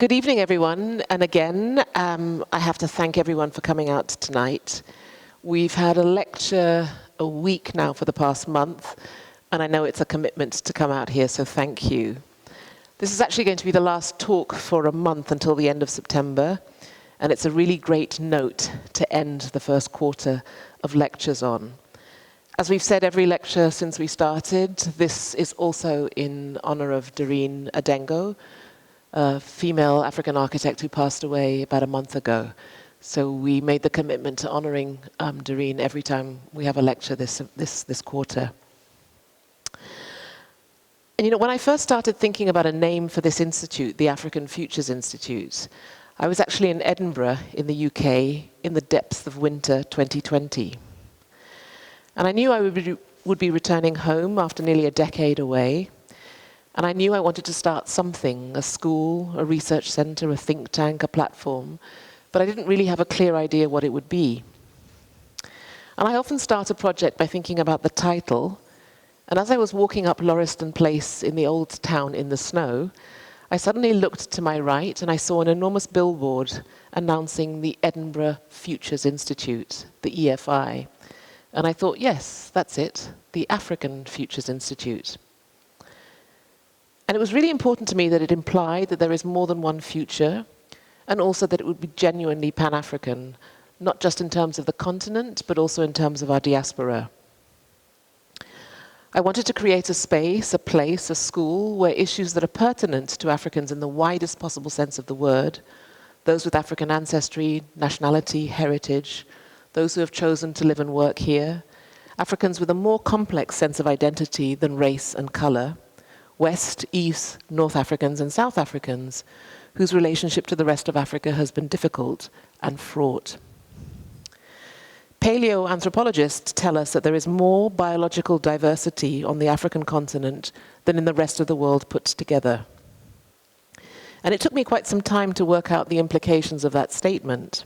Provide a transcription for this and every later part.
Good evening, everyone. And again, I have to thank everyone for coming out tonight. We've had a lecture a week now for the past month, and I know it's a commitment to come out here, so thank you. This is actually going to be the last talk for a month until the end of September, and it's a really great note to end the first quarter of lectures on. As we've said every lecture since we started, this is also in honor of Doreen Adengo, a female African architect who passed away about a month ago. So we made the commitment to honoring Doreen every time we have a lecture this quarter. And you know, when I first started thinking about a name for this institute, the African Futures Institute, I was actually in Edinburgh in the UK in the depths of winter 2020. And I knew I would be returning home after nearly a decade away. And I knew I wanted to start something, a school, a research center, a think tank, a platform, but I didn't really have a clear idea what it would be. And I often start a project by thinking about the title, and as I was walking up Lauriston Place in the old town in the snow, I suddenly looked to my right and I saw an enormous billboard announcing the Edinburgh Futures Institute, the EFI. And I thought, yes, that's it, the African Futures Institute. And it was really important to me that it implied that there is more than one future, and also that it would be genuinely Pan-African, not just in terms of the continent, but also in terms of our diaspora. I wanted to create a space, a place, a school, where issues that are pertinent to Africans in the widest possible sense of the word, those with African ancestry, nationality, heritage, those who have chosen to live and work here, Africans with a more complex sense of identity than race and color, West, East, North Africans and South Africans, whose relationship to the rest of Africa has been difficult and fraught. Paleoanthropologists tell us that there is more biological diversity on the African continent than in the rest of the world put together. And it took me quite some time to work out the implications of that statement.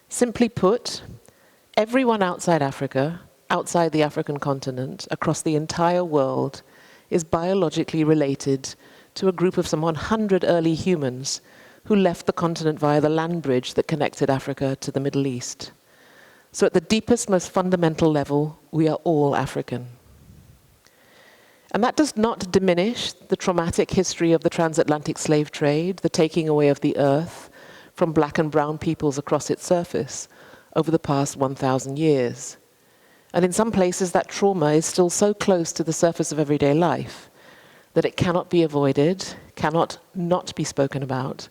Simply put, everyone outside Africa, outside the African continent, across the entire world, is biologically related to a group of some 100 early humans who left the continent via the land bridge that connected Africa to the Middle East. So at the deepest, most fundamental level, we are all African. And that does not diminish the traumatic history of the transatlantic slave trade, the taking away of the earth from black and brown peoples across its surface over the past 1,000 years. And in some places, that trauma is still so close to the surface of everyday life that it cannot be avoided, cannot not be spoken about,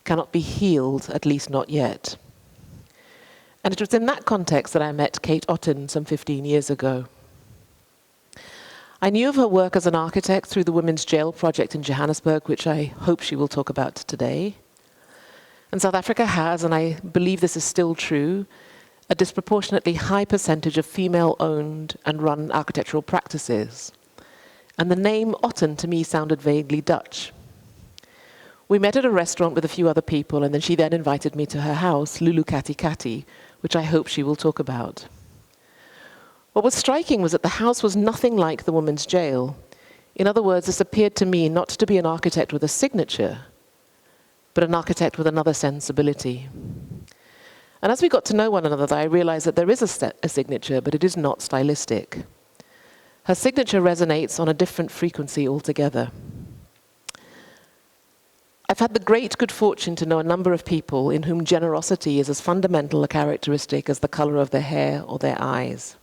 cannot be healed, at least not yet. And it was in that context that I met Kate Otten some 15 years ago. I knew of her work as an architect through the Women's Jail Project in Johannesburg, which I hope she will talk about today. And South Africa has, and I believe this is still true, a disproportionately high percentage of female-owned and run architectural practices. And the name Otten to me sounded vaguely Dutch. We met at a restaurant with a few other people, and then she invited me to her house, Lulu Katati, which I hope she will talk about. What was striking was that the house was nothing like the women's jail. In other words, this appeared to me not to be an architect with a signature, but an architect with another sensibility. And as we got to know one another, I realized that there is a signature, but it is not stylistic. Her signature resonates on a different frequency altogether. I've had the great good fortune to know a number of people in whom generosity is as fundamental a characteristic as the color of their hair or their eyes.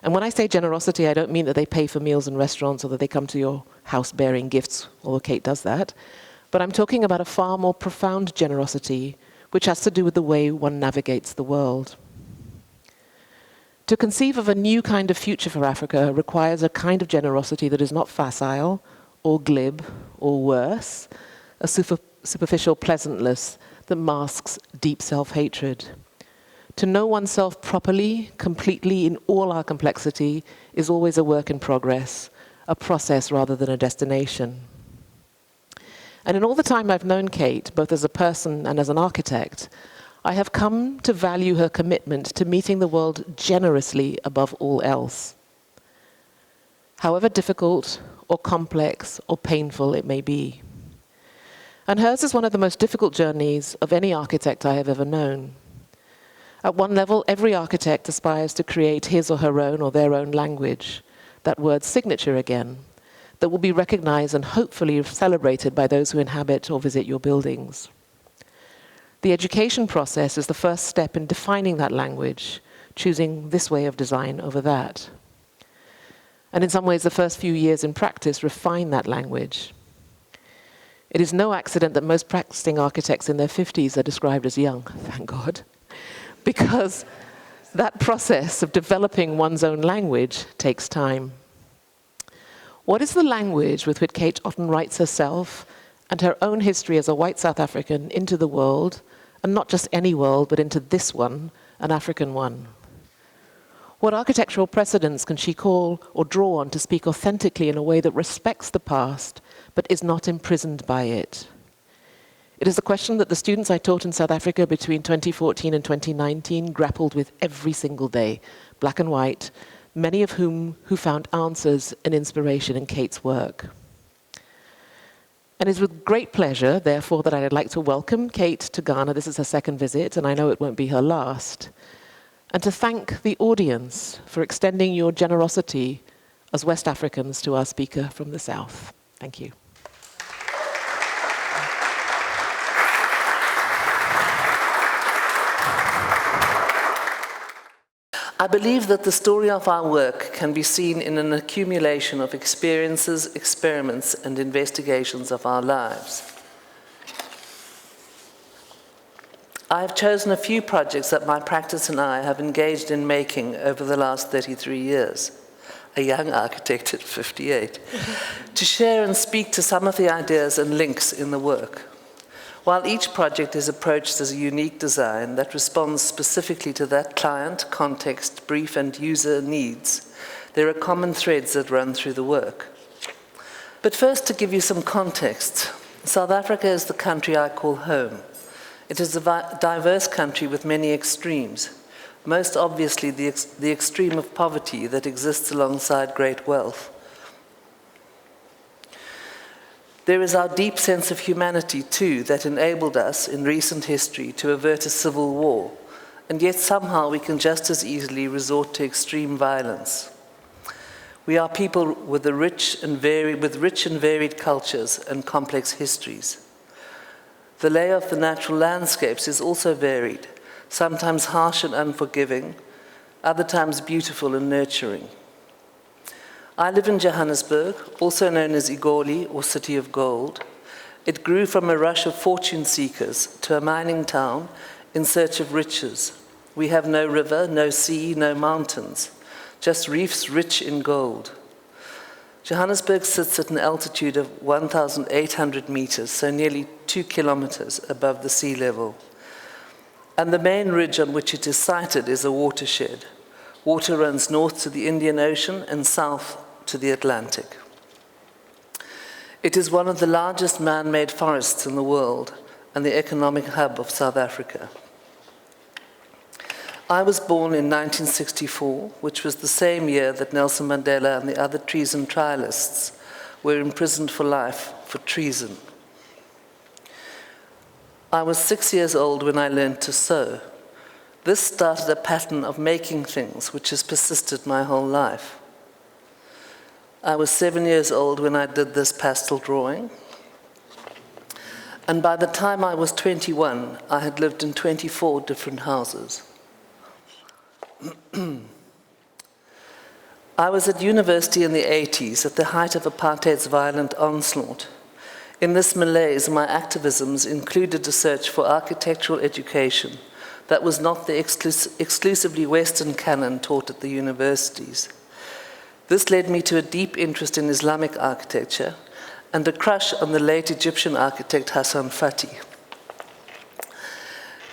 And when I say generosity, I don't mean that they pay for meals in restaurants or that they come to your house bearing gifts, although Kate does that. But I'm talking about a far more profound generosity, which has to do with the way one navigates the world. To conceive of a new kind of future for Africa requires a kind of generosity that is not facile or glib or worse, a superficial pleasantness that masks deep self-hatred. To know oneself properly, completely, in all our complexity, is always a work in progress, a process rather than a destination. And in all the time I've known Kate, both as a person and as an architect, I have come to value her commitment to meeting the world generously above all else. However difficult or complex or painful it may be. And hers is one of the most difficult journeys of any architect I have ever known. At one level, every architect aspires to create his or her own or their own language, that word's signature again, that will be recognized and hopefully celebrated by those who inhabit or visit your buildings. The education process is the first step in defining that language, choosing this way of design over that. And in some ways, the first few years in practice refine that language. It is no accident that most practicing architects in their 50s are described as young, thank God, because that process of developing one's own language takes time. What is the language with which Kate Otten writes herself and her own history as a white South African into the world, and not just any world, but into this one, an African one? What architectural precedents can she call or draw on to speak authentically in a way that respects the past, but is not imprisoned by it? It is a question that the students I taught in South Africa between 2014 and 2019 grappled with every single day, black and white, many of whom who found answers and inspiration in Kate's work. And it's with great pleasure, therefore, that I'd like to welcome Kate to Ghana. This is her second visit, and I know it won't be her last. And to thank the audience for extending your generosity as West Africans to our speaker from the South. Thank you. I believe that the story of our work can be seen in an accumulation of experiences, experiments, and investigations of our lives. I have chosen a few projects that my practice and I have engaged in making over the last 33 years, a young architect at 58, to share and speak to some of the ideas and links in the work. While each project is approached as a unique design that responds specifically to that client, context, brief, and user needs, there are common threads that run through the work. But first, to give you some context, South Africa is the country I call home. It is a diverse country with many extremes, most obviously the extreme of poverty that exists alongside great wealth. There is our deep sense of humanity, too, that enabled us in recent history to avert a civil war, and yet somehow we can just as easily resort to extreme violence. We are people with rich and varied cultures and complex histories. The layer of the natural landscapes is also varied, sometimes harsh and unforgiving, other times beautiful and nurturing. I live in Johannesburg, also known as Igoli, or City of Gold. It grew from a rush of fortune seekers to a mining town in search of riches. We have no river, no sea, no mountains, just reefs rich in gold. Johannesburg sits at an altitude of 1,800 meters, so nearly 2 kilometers above the sea level. And the main ridge on which it is sited is a watershed. Water runs north to the Indian Ocean and south to the Atlantic. It is one of the largest man-made forests in the world and the economic hub of South Africa. I was born in 1964, which was the same year that Nelson Mandela and the other treason trialists were imprisoned for life for treason. I was 6 years old when I learned to sew. This started a pattern of making things which has persisted my whole life. I was 7 years old when I did this pastel drawing. And by the time I was 21, I had lived in 24 different houses. I was at university in the 80s, at the height of apartheid's violent onslaught. In this malaise, my activisms included a search for architectural education that was not the exclusively Western canon taught at the universities. This led me to a deep interest in Islamic architecture and a crush on the late Egyptian architect Hassan Fathy.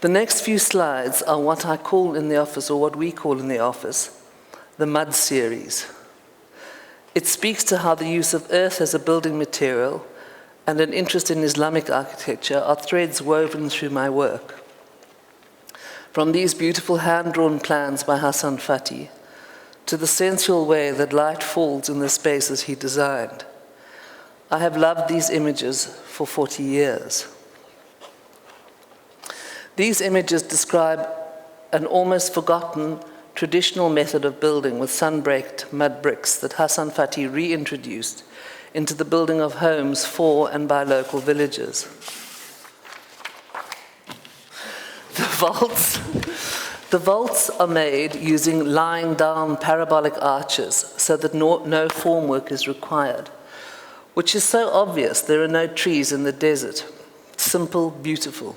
The next few slides are what I call in the office, or what we call in the office, the mud series. It speaks to how the use of earth as a building material and an interest in Islamic architecture are threads woven through my work. From these beautiful hand-drawn plans by Hassan Fathy to the sensual way that light falls in the spaces he designed, I have loved these images for 40 years. These images describe an almost forgotten traditional method of building with sun-baked mud bricks that Hassan Fathy reintroduced into the building of homes for and by local villagers. The vaults are made using lying down parabolic arches so that no formwork is required, which is so obvious. There are no trees in the desert. Simple, beautiful.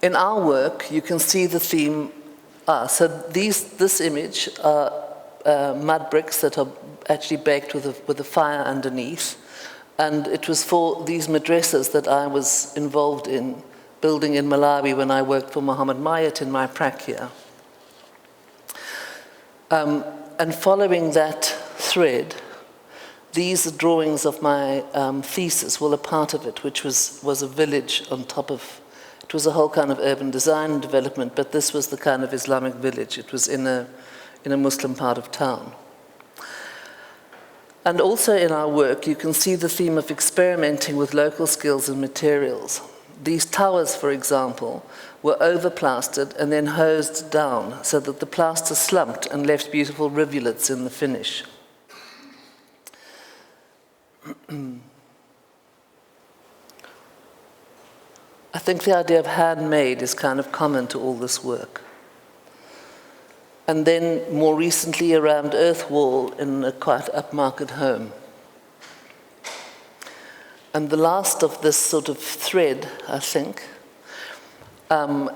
In our work, you can see the theme. This image are mud bricks that are actually baked with a fire underneath, and it was for these madrasas that I was involved in building in Malawi when I worked for Muhammad Mayat in my prac here. And following that thread, these drawings of my thesis were a part of it, which was a village on top of. It was a whole kind of urban design and development, but this was the kind of Islamic village. It was in a Muslim part of town. And also in our work, you can see the theme of experimenting with local skills and materials. These towers, for example, were overplastered and then hosed down so that the plaster slumped and left beautiful rivulets in the finish. I think the idea of handmade is kind of common to all this work. And then more recently around earth wall in a quite upmarket home. And the last of this sort of thread, I think,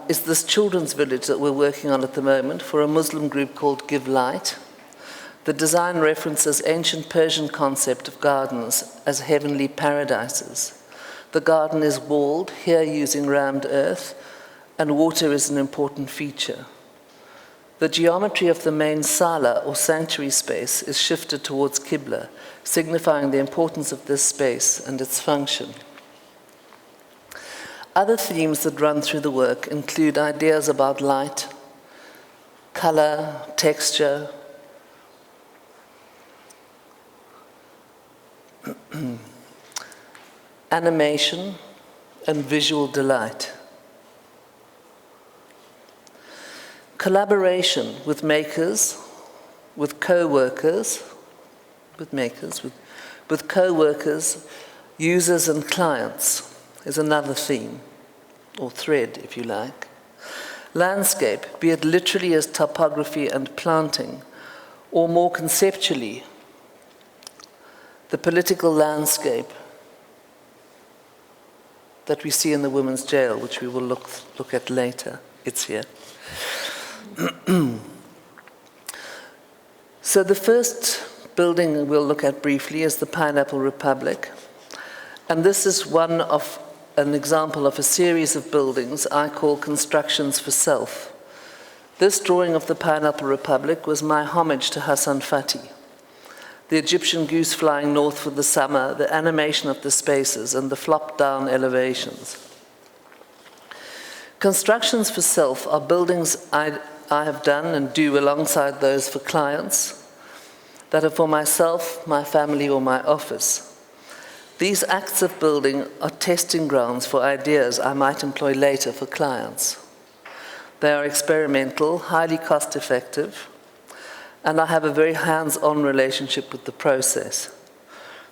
is this children's village that we're working on at the moment for a Muslim group called Give Light. The design references ancient Persian concept of gardens as heavenly paradises. The garden is walled, here using rammed earth, and water is an important feature. The geometry of the main sala, or sanctuary space, is shifted towards Qibla, signifying the importance of this space and its function. Other themes that run through the work include ideas about light, color, texture, animation, and visual delight. Collaboration with makers, with co-workers, with co-workers, users and clients is another theme, or thread, if you like. Landscape, be it literally as topography and planting, or more conceptually, the political landscape that we see in the women's jail, which we will look at later. It's here. So the first building we'll look at briefly is the Pineapple Republic. And this is an example of a series of buildings I call constructions for self. This drawing of the Pineapple Republic was my homage to Hassan Fathy. The Egyptian goose flying north for the summer, the animation of the spaces, and the flop-down elevations. Constructions for self are buildings I have done and do alongside those for clients that are for myself, my family, or my office. These acts of building are testing grounds for ideas I might employ later for clients. They are experimental, highly cost-effective, and I have a very hands-on relationship with the process.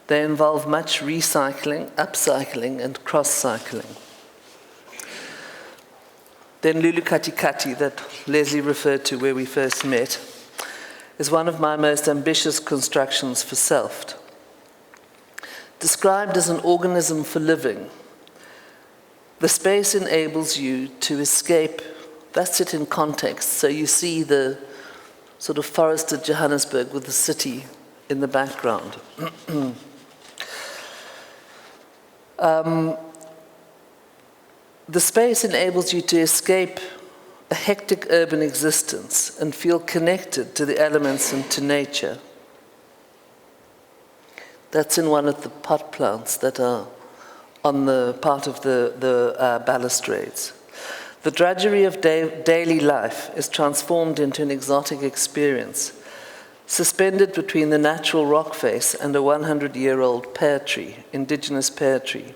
They involve much recycling, upcycling, and cross-cycling. Then Lulu Katati, that Leslie referred to where we first met, is one of my most ambitious constructions for self. Described as an organism for living, the space enables you to escape. That's it in context. So you see the sort of forested Johannesburg with the city in the background. The space enables you to escape a hectic urban existence and feel connected to the elements and to nature. That's in one of the pot plants that are on the part of the balustrades. The drudgery of daily life is transformed into an exotic experience. suspended between the natural rock face and a 100-year-old pear tree, indigenous pear tree,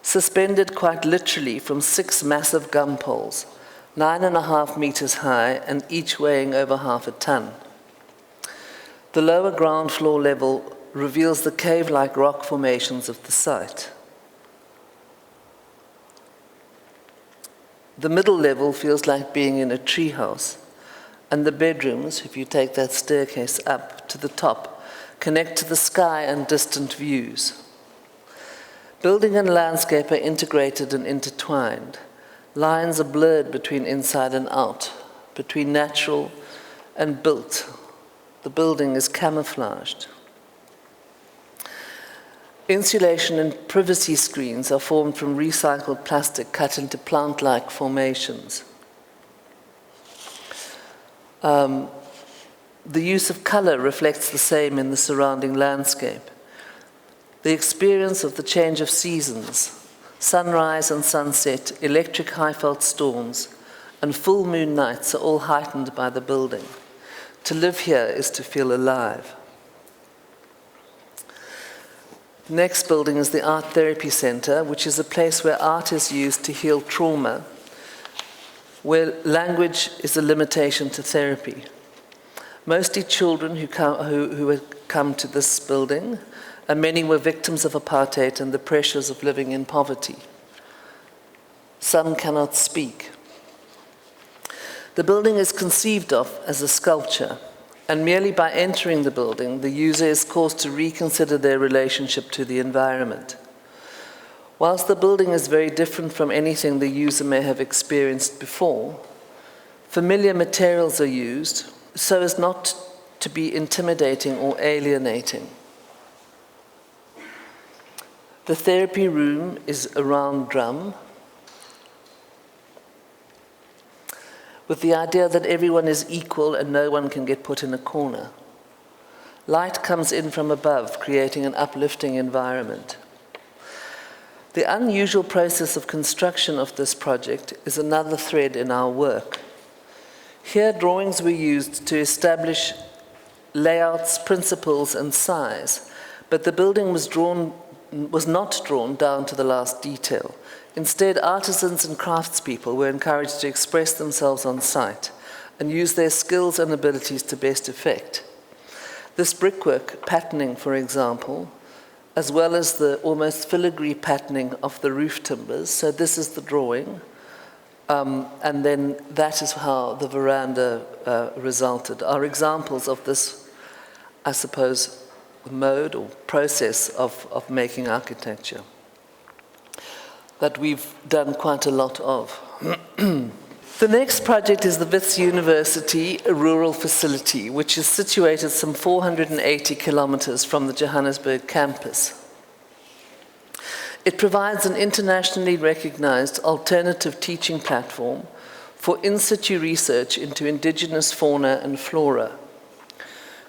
suspended quite literally from 6 massive gum poles, 9.5 meters high and each weighing over half a ton. The lower ground floor level reveals the cave-like rock formations of the site. The middle level feels like being in a treehouse, and the bedrooms, if you take that staircase up to the top, connect to the sky and distant views. Building and landscape are integrated and intertwined. Lines are blurred between inside and out, between natural and built. The building is camouflaged. Insulation and privacy screens are formed from recycled plastic cut into plant-like formations. The use of color reflects the same in the surrounding landscape. The experience of the change of seasons, sunrise and sunset, electric high-felt storms, and full moon nights are all heightened by the building. To live here is to feel alive. The next building is the Art Therapy Center, which is a place where art is used to heal trauma, where language is a limitation to therapy. Mostly children who come to this building, and many were victims of apartheid and the pressures of living in poverty. Some cannot speak. The building is conceived of as a sculpture, and merely by entering the building, the user is caused to reconsider their relationship to the environment. Whilst the building is very different from anything the user may have experienced before, familiar materials are used so as not to be intimidating or alienating. The therapy room is a round drum with the idea that everyone is equal and no one can get put in a corner. Light comes in from above, creating an uplifting environment. The unusual process of construction of this project is another thread in our work. Here, drawings were used to establish layouts, principles, and size, but the building was not drawn down to the last detail. Instead, artisans and craftspeople were encouraged to express themselves on site and use their skills and abilities to best effect. This brickwork patterning, for example, as well as the almost filigree patterning of the roof timbers, so this is the drawing, and then that is how the veranda resulted, are examples of this, I suppose, mode or process of making architecture that we've done quite a lot of. The next project is the Wits University Rural Facility, which is situated some 480 kilometers from the Johannesburg campus. It provides an internationally recognized alternative teaching platform for in-situ research into indigenous fauna and flora,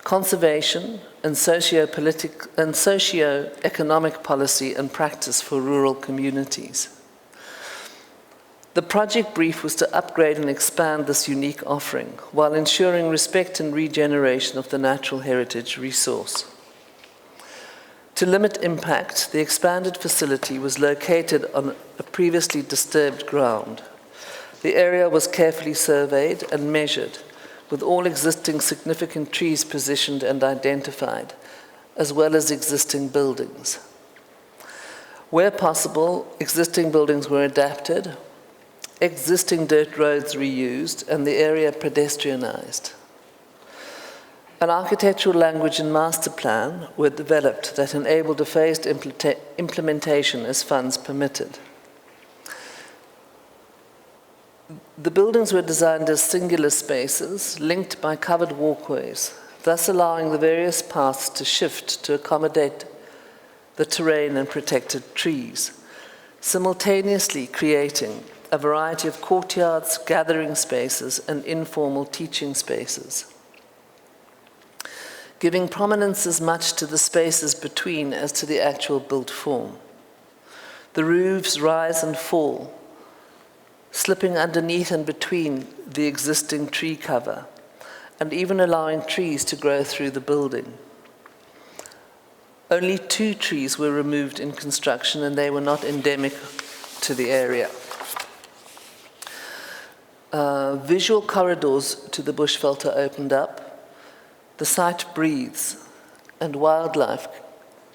conservation, and socio-economic policy and practice for rural communities. The project brief was to upgrade and expand this unique offering while ensuring respect and regeneration of the natural heritage resource. To limit impact, the expanded facility was located on a previously disturbed ground. The area was carefully surveyed and measured, with all existing significant trees positioned and identified, as well as existing buildings. Where possible, existing buildings were adapted, existing dirt roads reused, and the area pedestrianized. An architectural language and master plan were developed that enabled a phased implementation as funds permitted. The buildings were designed as singular spaces linked by covered walkways, thus allowing the various paths to shift to accommodate the terrain and protected trees, simultaneously creating a variety of courtyards, gathering spaces, and informal teaching spaces, giving prominence as much to the spaces between as to the actual built form. The roofs rise and fall, slipping underneath and between the existing tree cover, and even allowing trees to grow through the building. Only 2 trees were removed in construction, and they were not endemic to the area. Visual corridors to the bushveld are opened up. The site breathes, and wildlife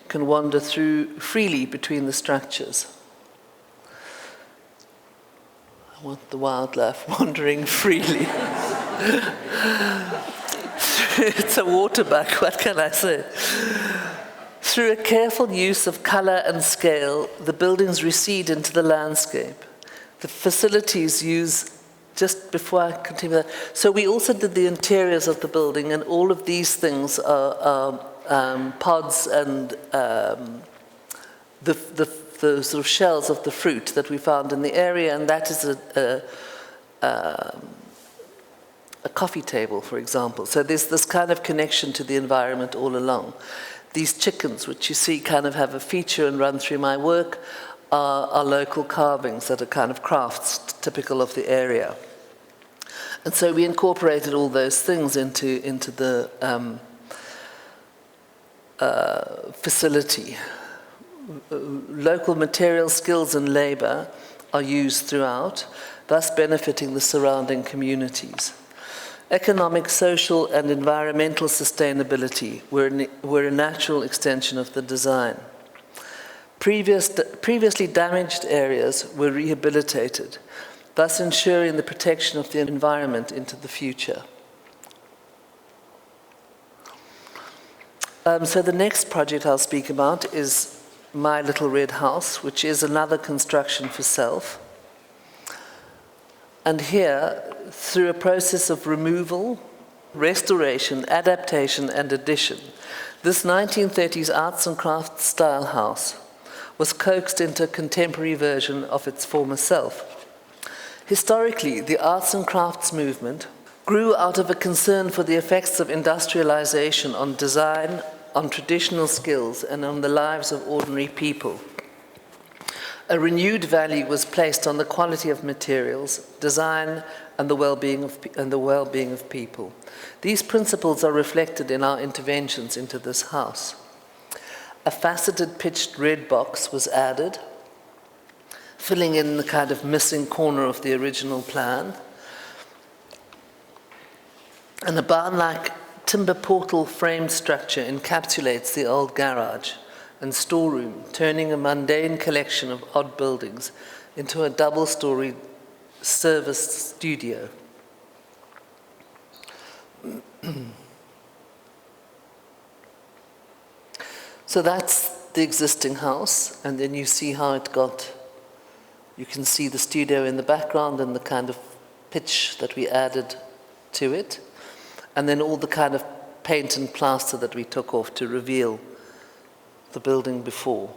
can wander through freely between the structures. I want the wildlife wandering freely. It's a water buck, what can I say? Through a careful use of color and scale, the buildings recede into the landscape. The facilities use, just before I continue that, so we also did the interiors of the building, and all of these things are pods and the sort of shells of the fruit that we found in the area, and that is a coffee table, for example. So there's this kind of connection to the environment all along. These chickens, which you see kind of have a feature and run through my work, are local carvings that are kind of crafts typical of the area. And so we incorporated all those things into the facility. Local material, skills, and labor are used throughout, thus benefiting the surrounding communities. Economic, social, and environmental sustainability were a natural extension of the design. Previously damaged areas were rehabilitated, thus ensuring the protection of the environment into the future. So the next project I'll speak about is My Little Red House, which is another construction for self. And here, through a process of removal, restoration, adaptation, and addition, this 1930s arts and crafts style house was coaxed into a contemporary version of its former self. Historically, the arts and crafts movement grew out of a concern for the effects of industrialization on design, on traditional skills, and on the lives of ordinary people. A renewed value was placed on the quality of materials, design, and the well-being of people. These principles are reflected in our interventions into this house. A faceted pitched red box was added, filling in the kind of missing corner of the original plan. And a barn-like timber portal frame structure encapsulates the old garage and storeroom, turning a mundane collection of odd buildings into a double-story service studio. So that's the existing house, and then you see how it got, you can see the studio in the background and the kind of pitch that we added to it, and then all the kind of paint and plaster that we took off to reveal the building before.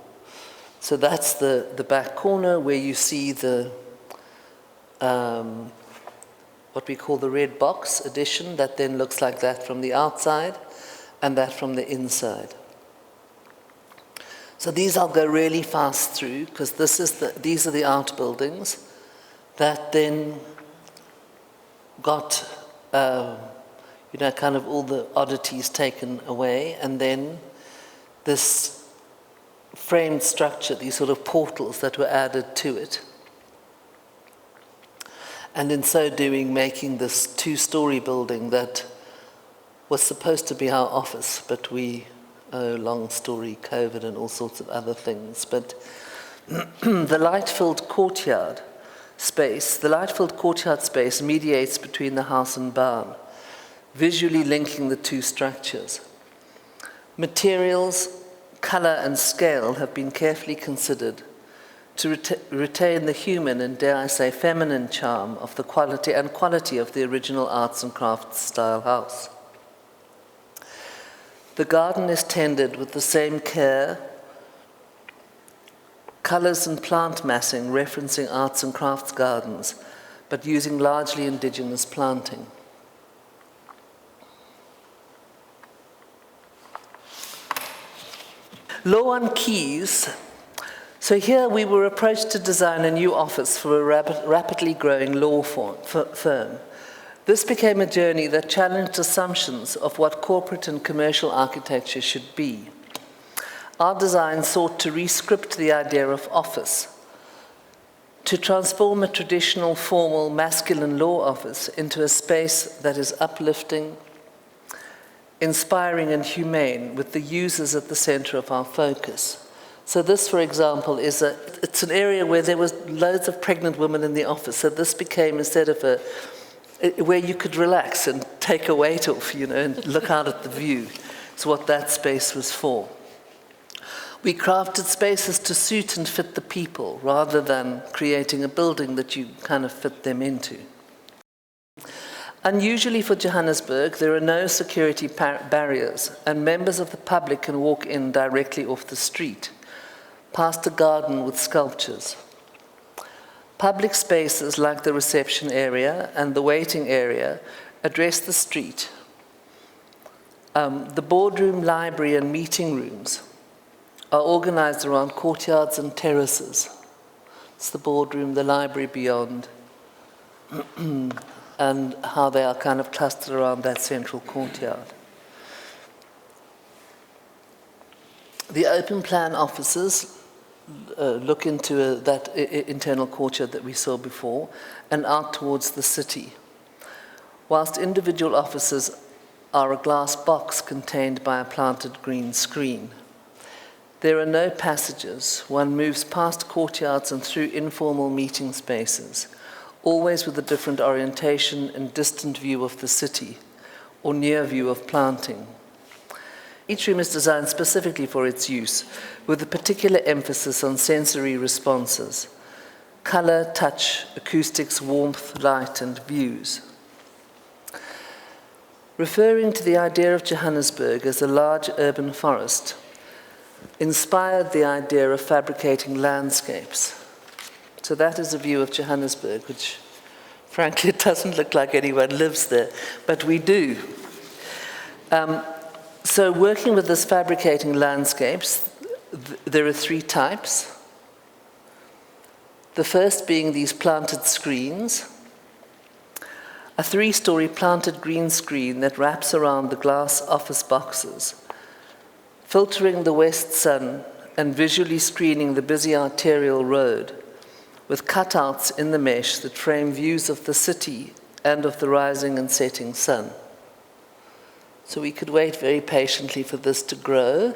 So that's the back corner where you see the what we call the red box addition, that then looks like that from the outside and that from the inside. So these I'll go really fast through because these are the outbuildings that then got kind of all the oddities taken away, and then this framed structure, these sort of portals that were added to it. And in so doing, making this 2-story building that was supposed to be our office, but long story, COVID and all sorts of other things. But the light-filled courtyard space mediates between the house and barn, visually linking the 2 structures. Materials, color, and scale have been carefully considered to retain the human and, dare I say, feminine charm of the quality of the original arts and crafts style house. The garden is tended with the same care, colors and plant massing referencing arts and crafts gardens, but using largely indigenous planting. Law on Keys. So here we were approached to design a new office for a rapidly growing law firm. This became a journey that challenged assumptions of what corporate and commercial architecture should be. Our design sought to re-script the idea of office, to transform a traditional, formal, masculine law office into a space that is uplifting, inspiring and humane, with the users at the center of our focus. So this, for example, it's an area where there was loads of pregnant women in the office. So this became, instead of where you could relax and take a weight off, and look out at the view. It's what that space was for. We crafted spaces to suit and fit the people, rather than creating a building that you kind of fit them into. Unusually for Johannesburg, there are no security barriers, and members of the public can walk in directly off the street, past a garden with sculptures. Public spaces like the reception area and the waiting area address the street. The boardroom, library, and meeting rooms are organized around courtyards and terraces. It's the boardroom, the library beyond, and how they are kind of clustered around that central courtyard. The open plan offices look into that internal courtyard that we saw before and out towards the city, whilst individual offices are a glass box contained by a planted green screen. There are no passages. One moves past courtyards and through informal meeting spaces, always with a different orientation and distant view of the city, or near view of planting. Each room is designed specifically for its use, with a particular emphasis on sensory responses: color, touch, acoustics, warmth, light, and views. Referring to the idea of Johannesburg as a large urban forest, inspired the idea of fabricating landscapes. So that is a view of Johannesburg, which frankly it doesn't look like anyone lives there, but we do. So working with this fabricating landscapes, there are three types. The first being these planted screens, a 3-story planted green screen that wraps around the glass office boxes, filtering the west sun and visually screening the busy arterial road, with cutouts in the mesh that frame views of the city and of the rising and setting sun. So we could wait very patiently for this to grow,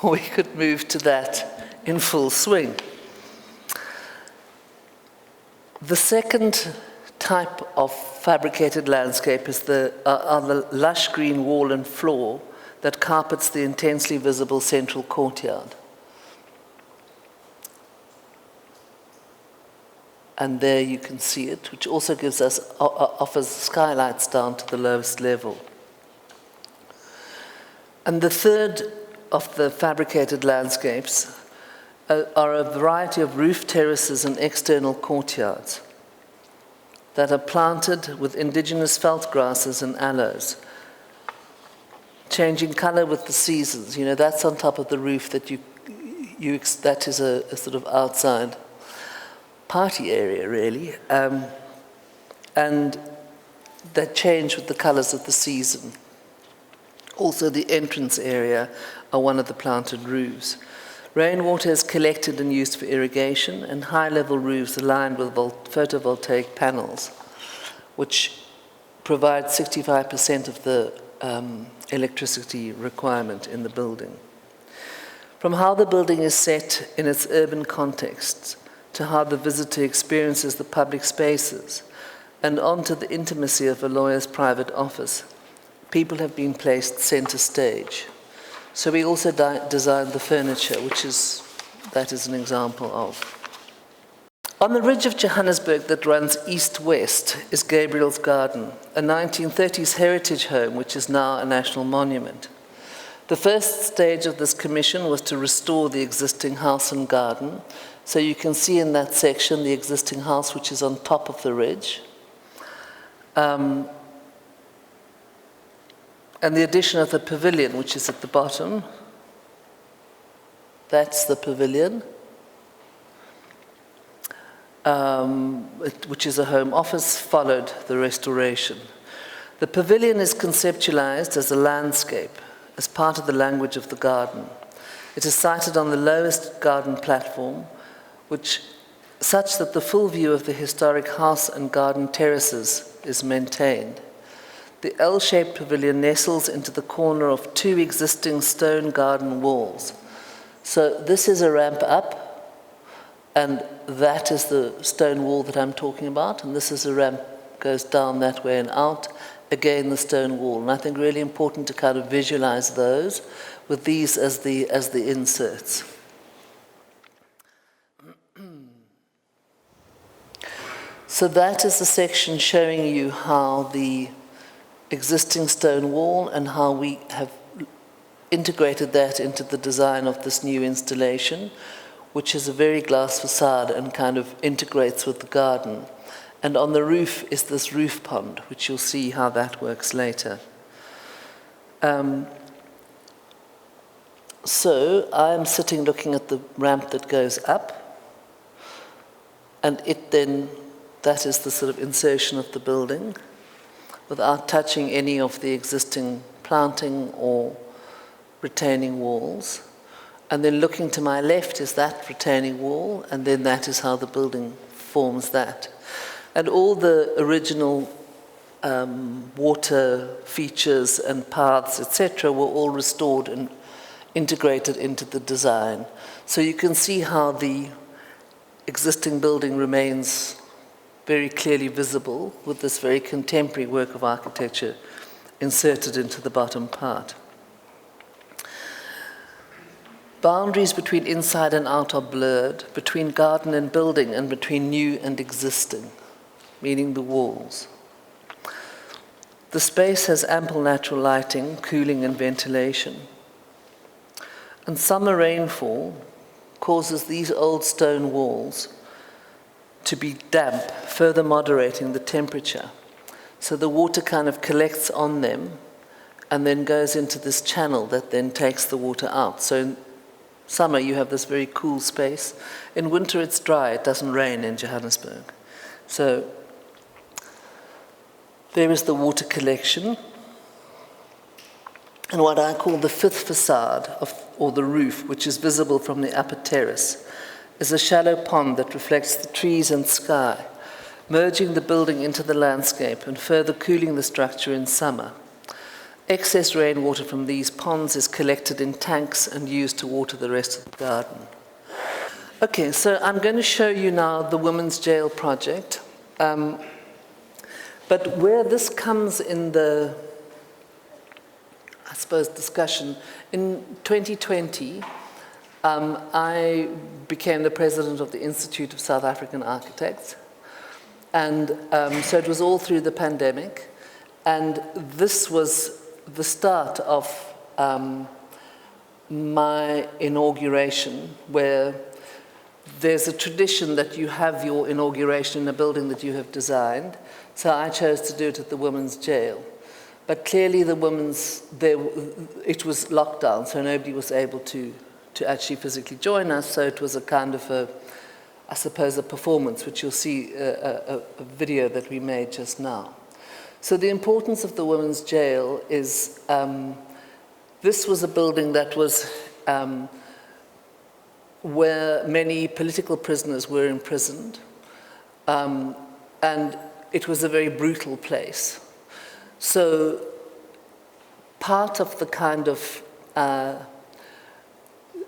or we could move to that in full swing. The second type of fabricated landscape is the lush green wall and floor that carpets the intensely visible central courtyard. And there you can see it, which also offers skylights down to the lowest level. And the third of the fabricated landscapes are a variety of roof terraces and external courtyards that are planted with indigenous veld grasses and aloes, changing color with the seasons. That's on top of the roof that that is a sort of outside party area, really, and that change with the colors of the season. Also, the entrance area are one of the planted roofs. Rainwater is collected and used for irrigation, and high-level roofs aligned with photovoltaic panels, which provide 65% of the electricity requirement in the building. From how the building is set in its urban context, to how the visitor experiences the public spaces, and on to the intimacy of a lawyer's private office, people have been placed center stage. So we also designed the furniture, that is an example of. On the ridge of Johannesburg that runs east-west is Gabriels Garden, a 1930s heritage home which is now a national monument. The first stage of this commission was to restore the existing house and garden. So you can see in that section the existing house, which is on top of the ridge. And the addition of the pavilion, which is at the bottom. That's the pavilion. which is a home office, followed the restoration. The pavilion is conceptualized as a landscape, as part of the language of the garden. It is sited on the lowest garden platform, such that the full view of the historic house and garden terraces is maintained. The L-shaped pavilion nestles into the corner of two existing stone garden walls. So this is a ramp up, and that is the stone wall that I'm talking about, and this is a ramp goes down that way and out, again the stone wall. And I think really important to kind of visualize those with these as the inserts. So that is the section showing you how the existing stone wall and how we have integrated that into the design of this new installation, which is a very glass facade and kind of integrates with the garden. And on the roof is this roof pond, which you'll see how that works later. So I'm sitting looking at the ramp that goes up, and that is the sort of insertion of the building, without touching any of the existing planting or retaining walls. And then looking to my left is that retaining wall, and then that is how the building forms that. And all the original water features and paths, etc., were all restored and integrated into the design. So you can see how the existing building remains very clearly visible with this very contemporary work of architecture inserted into the bottom part. Boundaries between inside and out are blurred, between garden and building, and between new and existing, meaning the walls. The space has ample natural lighting, cooling and ventilation. And summer rainfall causes these old stone walls to be damp, further moderating the temperature. So the water kind of collects on them and then goes into this channel that then takes the water out. So in summer you have this very cool space. In winter it's dry, it doesn't rain in Johannesburg. So there is the water collection. And what I call the fifth facade, or the roof, which is visible from the upper terrace, is a shallow pond that reflects the trees and sky, merging the building into the landscape and further cooling the structure in summer. Excess rainwater from these ponds is collected in tanks and used to water the rest of the garden. Okay, so I'm going to show you now the Women's Jail project. But where this comes in the, I suppose, discussion, in 2020, I became the president of the Institute of South African Architects. And so it was all through the pandemic. And this was the start of my inauguration, where there's a tradition that you have your inauguration in a building that you have designed. So I chose to do it at the Women's Jail. But clearly it was locked down, so nobody was able to actually physically join us. So it was a kind of I suppose, a performance, which you'll see a video that we made just now. So the importance of the Women's Jail is, this was a building that was where many political prisoners were imprisoned, and it was a very brutal place. So part of the kind of,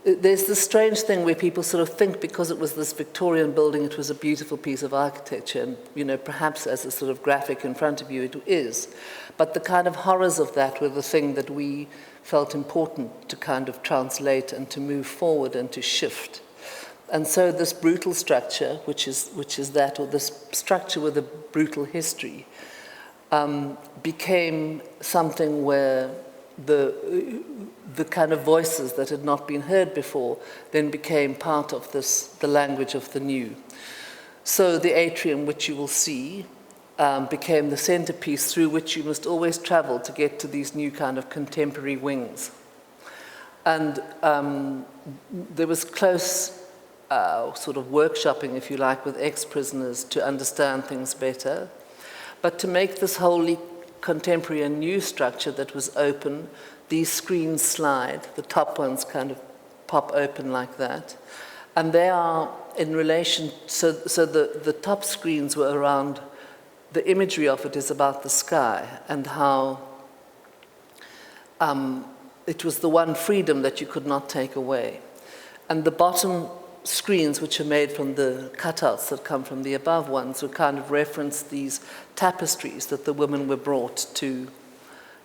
there's this strange thing where people sort of think because it was this Victorian building, it was a beautiful piece of architecture, and, you know, perhaps as a sort of graphic in front of you it is. But the kind of horrors of that were the thing that we felt important to kind of translate and to move forward and to shift. And so this brutal structure, which is that, or this structure with a brutal history, became something where the kind of voices that had not been heard before then became part of the language of the new. So the atrium, which you will see, became the centerpiece through which you must always travel to get to these new kind of contemporary wings. And there was close sort of workshopping, if you like, with ex-prisoners to understand things better. But to make this wholly contemporary and new structure that was open, these screens slide, the top ones kind of pop open like that. And they are in relation, so the top screens were around, the imagery of it is about the sky and how it was the one freedom that you could not take away. And the bottom screens, which are made from the cutouts that come from the above ones, would kind of reference these tapestries that the women were brought to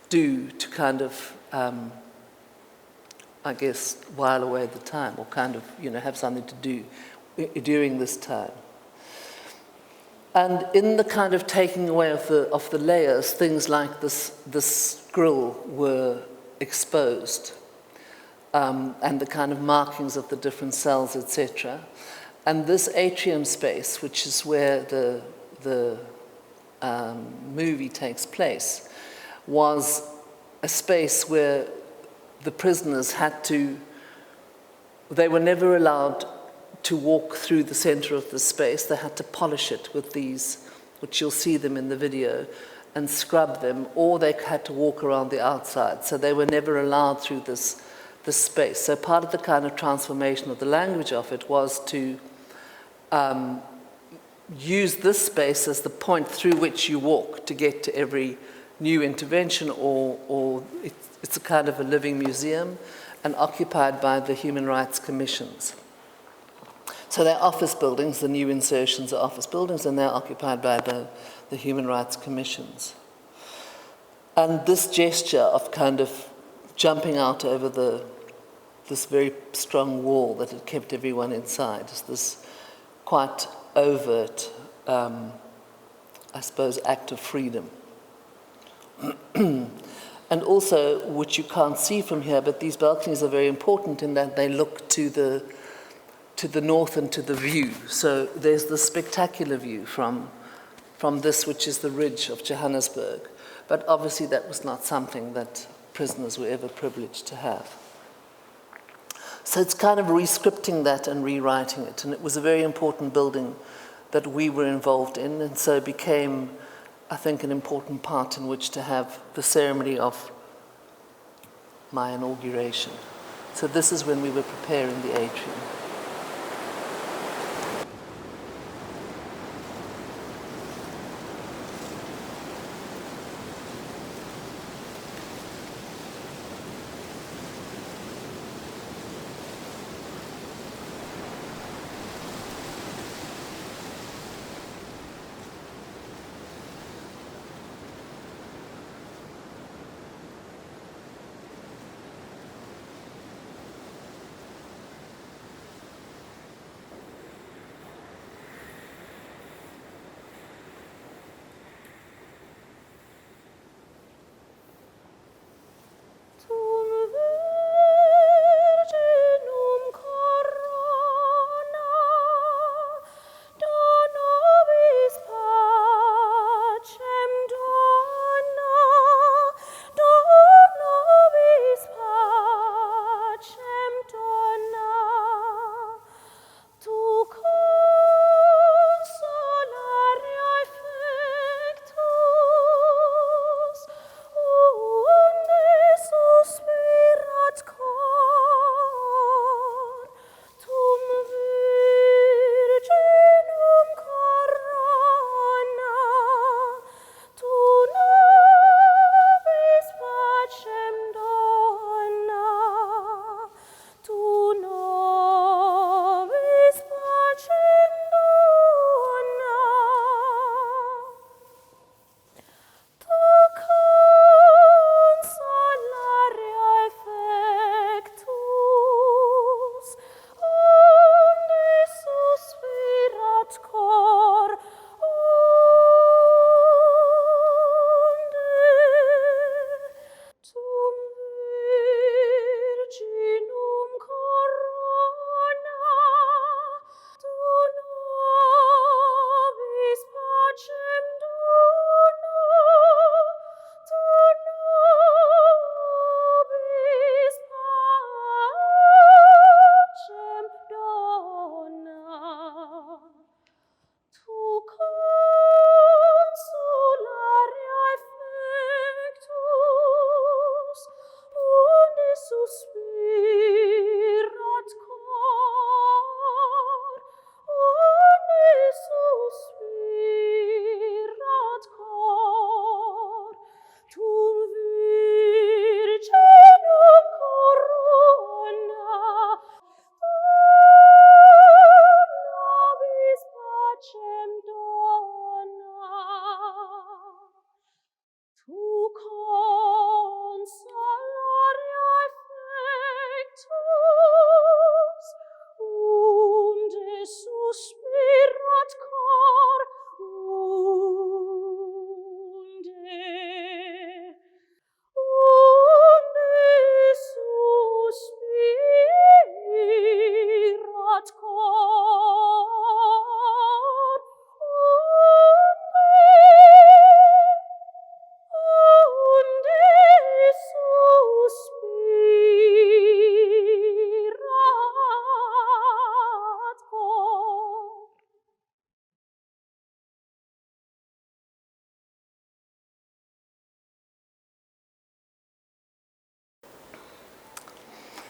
do to kind of, I guess, while away the time, or kind of, have something to do during this time. And in the kind of taking away of the layers, things like this grill were exposed, and the kind of markings of the different cells, etc. And this atrium space, which is where the movie takes place, was a space where the prisoners they were never allowed to walk through the center of the space. They had to polish it with these, which you'll see them in the video, and scrub them, or they had to walk around the outside. So they were never allowed through this space. So part of the kind of transformation of the language of it was to use this space as the point through which you walk to get to every new intervention, or it's a kind of a living museum and occupied by the human rights commissions. So they're office buildings, the new insertions are office buildings, and they're occupied by the human rights commissions. And this gesture of kind of jumping out over this very strong wall that had kept everyone inside is this quite overt, I suppose, act of freedom. And also, which you can't see from here, but these balconies are very important in that they look to the north and to the view. So there's the spectacular view from this, which is the ridge of Johannesburg. But obviously that was not something that prisoners were ever privileged to have. So it's kind of re-scripting that and rewriting it. And it was a very important building that we were involved in, and so became, I think, an important part in which to have the ceremony of my inauguration. So this is when we were preparing the atrium.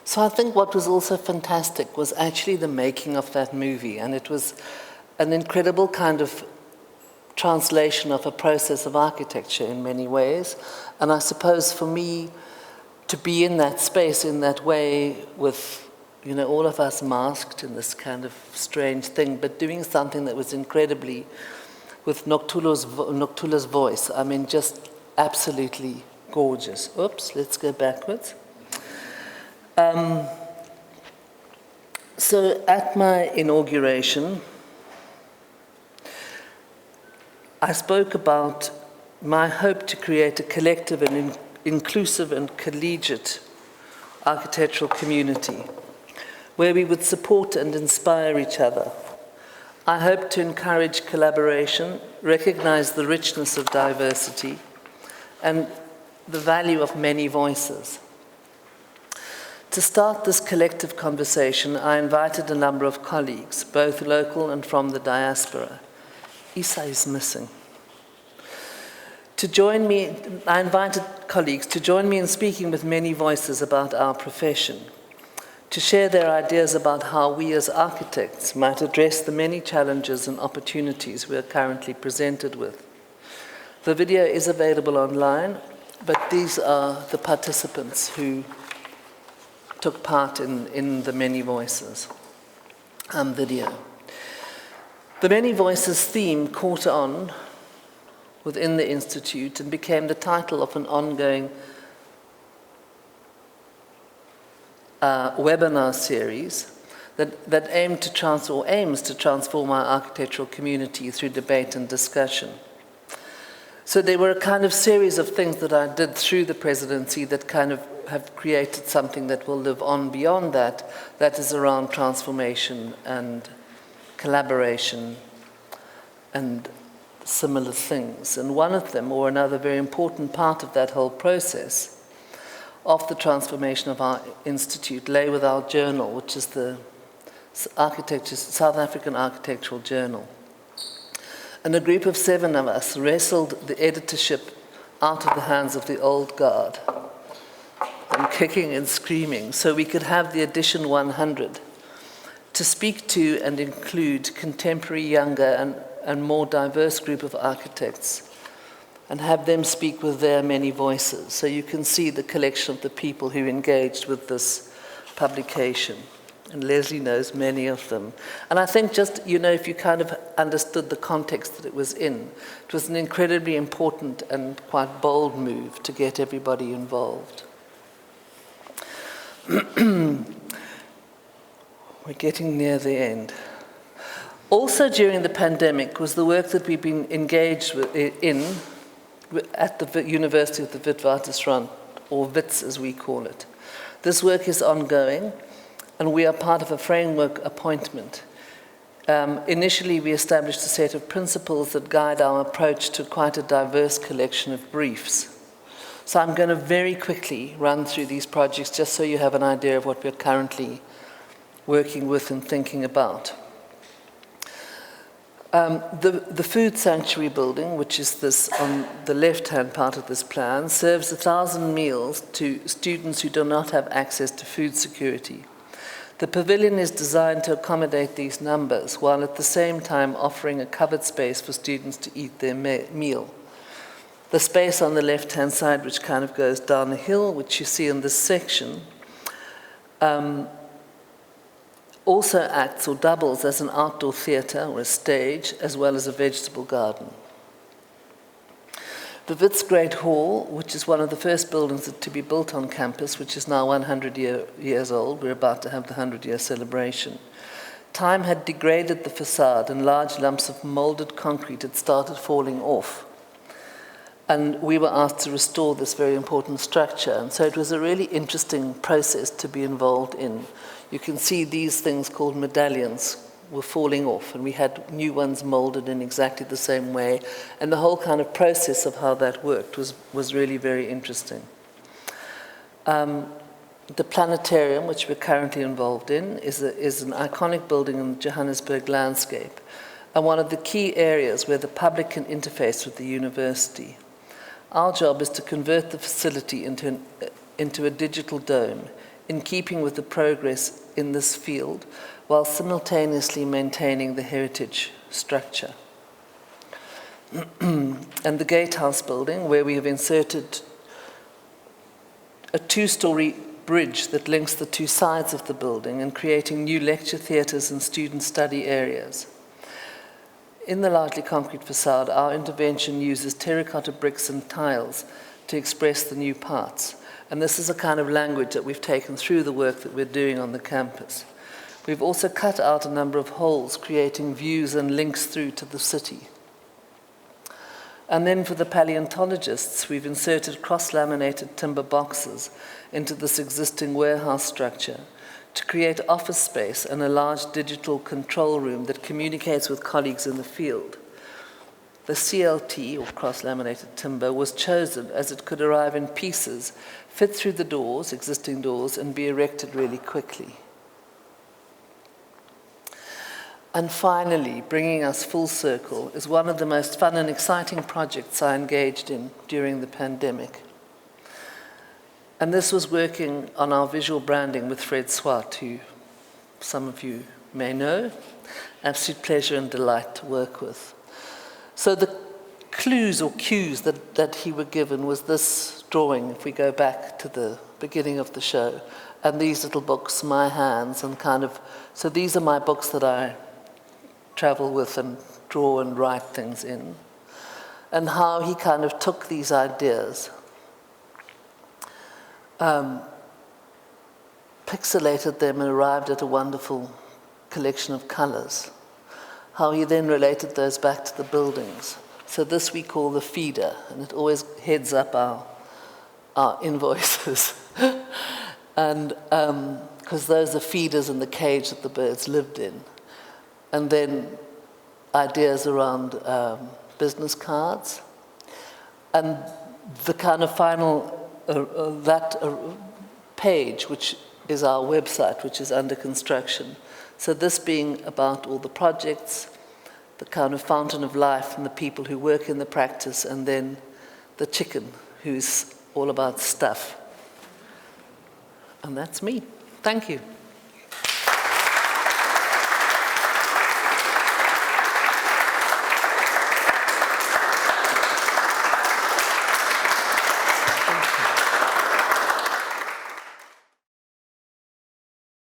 So I think what was also fantastic was actually the making of that movie, and it was an incredible kind of translation of a process of architecture in many ways. And I suppose for me to be in that space in that way with, you know, all of us masked in this kind of strange thing, but doing something that was incredibly, with Noctula's voice, I mean, just absolutely gorgeous. Oops, let's go backwards. So at my inauguration, I spoke about my hope to create a collective and inclusive and collegiate architectural community where we would support and inspire each other. I hope to encourage collaboration, recognize the richness of diversity, and the value of many voices. To start this collective conversation, I invited a number of colleagues, both local and from the diaspora. Isa is missing. To join me, I invited colleagues to join me in speaking with many voices about our profession, to share their ideas about how we as architects might address the many challenges and opportunities we are currently presented with. The video is available online, but these are the participants who took part in the Many Voices video. The Many Voices theme caught on within the Institute and became the title of an ongoing webinar series that aims to transform our architectural community through debate and discussion. So there were a kind of series of things that I did through the presidency that kind of have created something that will live on beyond that, that is around transformation and collaboration and similar things. And one of them, or another very important part of that whole process of the transformation of our institute, lay with our journal, which is the South African Architectural Journal. And a group of 7 of us wrestled the editorship out of the hands of the old guard, and kicking and screaming, so we could have the edition 100 to speak to and include contemporary, younger, and more diverse group of architects, and have them speak with their many voices. So you can see the collection of the people who engaged with this publication. And Leslie knows many of them. And I think just, you know, if you kind of understood the context that it was in, it was an incredibly important and quite bold move to get everybody involved. We're getting near the end. Also during the pandemic was the work that we've been engaged in at the University of the Witswatersrand, or Wits as we call it. This work is ongoing, and we are part of a framework appointment. Initially, we established a set of principles that guide our approach to quite a diverse collection of briefs. So I'm going to very quickly run through these projects just so you have an idea of what we're currently working with and thinking about. The food sanctuary building, which is this on the left-hand part of this plan, serves 1,000 meals to students who do not have access to food security. The pavilion is designed to accommodate these numbers, while at the same time offering a covered space for students to eat their meal. The space on the left-hand side, which kind of goes down a hill, which you see in this section, also acts or doubles as an outdoor theatre or a stage, as well as a vegetable garden. The Wits Great Hall, which is one of the first buildings to be built on campus, which is now 100 years old, we're about to have the 100-year celebration. Time had degraded the facade and large lumps of molded concrete had started falling off. And we were asked to restore this very important structure. And so it was a really interesting process to be involved in. You can see these things called medallions were falling off, and we had new ones molded in exactly the same way. And the whole kind of process of how that worked was really very interesting. The planetarium, which we're currently involved in, is an iconic building in the Johannesburg landscape, and one of the key areas where the public can interface with the university. Our job is to convert the facility into a digital dome, in keeping with the progress in this field, while simultaneously maintaining the heritage structure. And the Gatehouse building, where we have inserted a two-story bridge that links the two sides of the building and creating new lecture theatres and student study areas. In the largely concrete facade, our intervention uses terracotta bricks and tiles to express the new parts. And this is a kind of language that we've taken through the work that we're doing on the campus. We've also cut out a number of holes, creating views and links through to the city. And then for the paleontologists, we've inserted cross-laminated timber boxes into this existing warehouse structure to create office space and a large digital control room that communicates with colleagues in the field. The CLT, or cross-laminated timber, was chosen as it could arrive in pieces, fit through the doors, existing doors, and be erected really quickly. And finally, bringing us full circle, is one of the most fun and exciting projects I engaged in during the pandemic. And this was working on our visual branding with Fred Swart, who some of you may know. Absolute pleasure and delight to work with. So the clues or cues that he were given was this drawing, if we go back to the beginning of the show, and these little books, My Hands, and so these are my books that I travel with and draw and write things in, and how he kind of took these ideas, pixelated them and arrived at a wonderful collection of colors. How he then related those back to the buildings. So this we call the feeder, and it always heads up our invoices. And because those are feeders in the cage that the birds lived in. And then ideas around business cards. And the kind of final, page, which is our website, which is under construction. So this being about all the projects, the kind of fountain of life and the people who work in the practice, and then the chicken, who's all about stuff. And that's me. Thank you.